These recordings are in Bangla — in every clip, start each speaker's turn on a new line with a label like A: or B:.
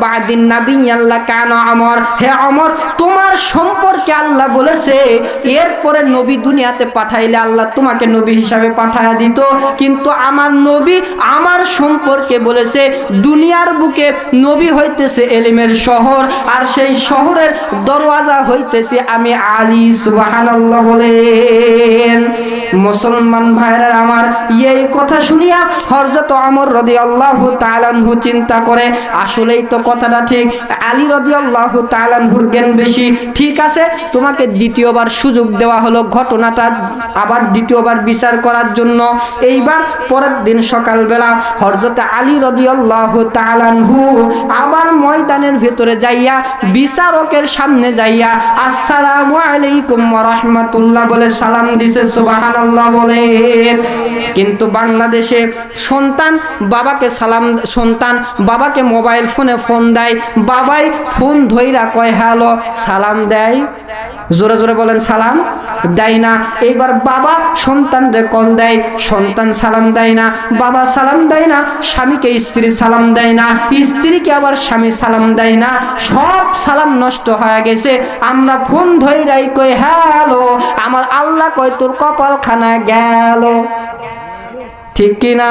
A: বাদিন নাবিয়াল্লাহ কানা আমর, হে আমর তোমার সম্পর্কে আল্লাহ বলেছে এরপরে নবী দুনিয়াতে পাঠাইলে আল্লাহ তোমাকে নবী হিসাবে পাঠায়া দিত, কিন্তু আমার নবী আমার সম্পর্কে বলেছে দুনিয়ার বুকে নবী হইতেছে এলিমের শহর, আর সেই শহরের দরওয়াজা হইতেছে আমি আলী। সুবহানাল্লাহ বলেন। মুসলমান ভাইরা আমার, এই কথা শুনিয়া হযরত ওমর রাদিয়াল্লাহু তাআলা আনহু চিন্তা করে আসলেই তো কথাটা ঠিক, আলী রাদিয়াল্লাহু তাআলা আনহুর জ্ঞান বেশি। ঠিক আছে, তোমাকে দ্বিতীয়বার সুযোগ দেওয়া হলো ঘটনাটা আবার দ্বিতীয়বার বিচার করার জন্য। এইবার পরের দিন সকালবেলা হযরত আলী রাদিয়াল্লাহু তাআলা আনহু আবার ময়দানের ভিতরে যাইয়া বিচারকের সামনে যাইয়া আসসালামু আলাইকুম ওয়া রাহমাতুল্লাহ বলে সালাম দিছে। সুবহানাল্লাহ বলেন। কিন্তু বাংলাদেশে সন্তান বাবাকে মোবাইল ফোনে ফোন দেয়, বাবাই ফোন ধইরা কয় হ্যালো, সালাম দেয়, জোরে জোরে বলেন সালাম দেয় না। এইবার বাবা সন্তানরে কল দেয়, সন্তান সালাম দেয় না, বাবা সালাম দেয় না, স্বামীকে স্ত্রী সালাম দেয় না, স্ত্রীকে আবার স্বামী সালাম দেয় না, সব সালাম নষ্ট হয়ে গেছে। আমরা ফোন ধইরাই কই হ্যালো, আমার আল্লাহ কয় তোর কপালখানা গেল। ঠিক কিনা?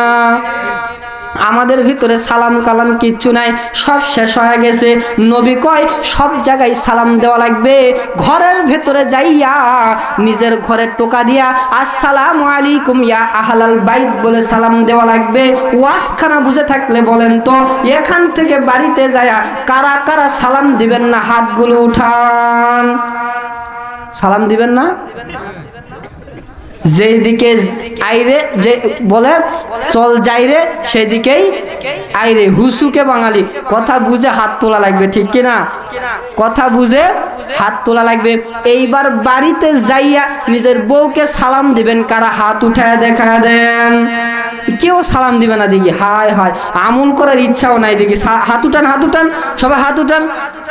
A: আমাদের ভিতরে সালাম কালাম কিচ্ছু নাই, সব শেষ হয়ে গেছে। নবী কয় সব জায়গায় সালাম দেওয়া লাগবে, ঘরের ভেতরে যাইয়া নিজের ঘরে টোকা দিয়া আসসালামু আলাইকুম ইয়া আহলাল বাইত বলে সালাম দেওয়া লাগবে। ওয়াজখানা বুঝে থাকলে বলেন তো এখান থেকে বাড়িতে যায়া কারা কারা সালাম দিবেন না? হাতগুলো উঠান। সালাম দিবেন না? যেদিকে আইরে যে বলে চল যাইরে সেদিকেই আইরে, হুসুকে বাঙালি, কথা বুঝে হাত তোলা লাগবে। ঠিক কিনা? কথা বুঝে হাত তোলা লাগবে। এইবার বাড়িতে যাইয়া নিজের বউকে সালাম দিবেন কারা? হাত উঠায় দেখা দেন। কেউ সালাম দিবে না দেখি, হায় হায় আমল করার ইচ্ছাও নাই দেখি। হাত উঠান, হাত উঠান, সবাই হাত উঠান,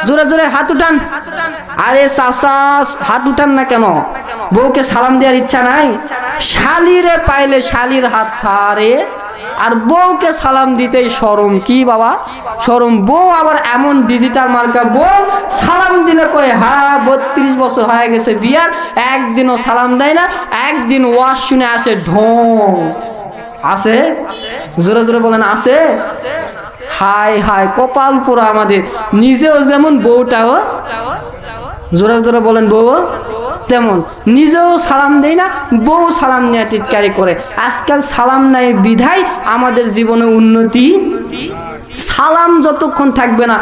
A: জোরে জোরে হাত উঠান। আরে চাচা হাত উঠান না কেন? বউকে সালাম দেওয়ার ইচ্ছা নাই? শালিরে পাইলে শালির হাত ছাড়ে, আর বউকে সালাম দিতেই শরম। কি বাবা শরম? বউ আবার এমন ডিজিটাল মার্কা বউ, সালাম দিলে কয় হ্যাঁ 32 বছর হয়ে গেছে বিয়ার, একদিনও সালাম দেয় না, একদিন ওয়াজ শুনে আসে ঢং। আছে? জোরে জোরে বলেন আছে? হায় হায় কপাল পোড়া আমাদের। নিজেও যেমন বউটাও, জোরে জোরে বলেন বউ তেমন, নিজেও সালাম দেয় না, বউ সালাম নিয়ে টিটকারি করে। আজকাল সালাম নাই বিধায় আমাদের জীবনে উন্নতি। সালাম যতক্ষণ থাকবে না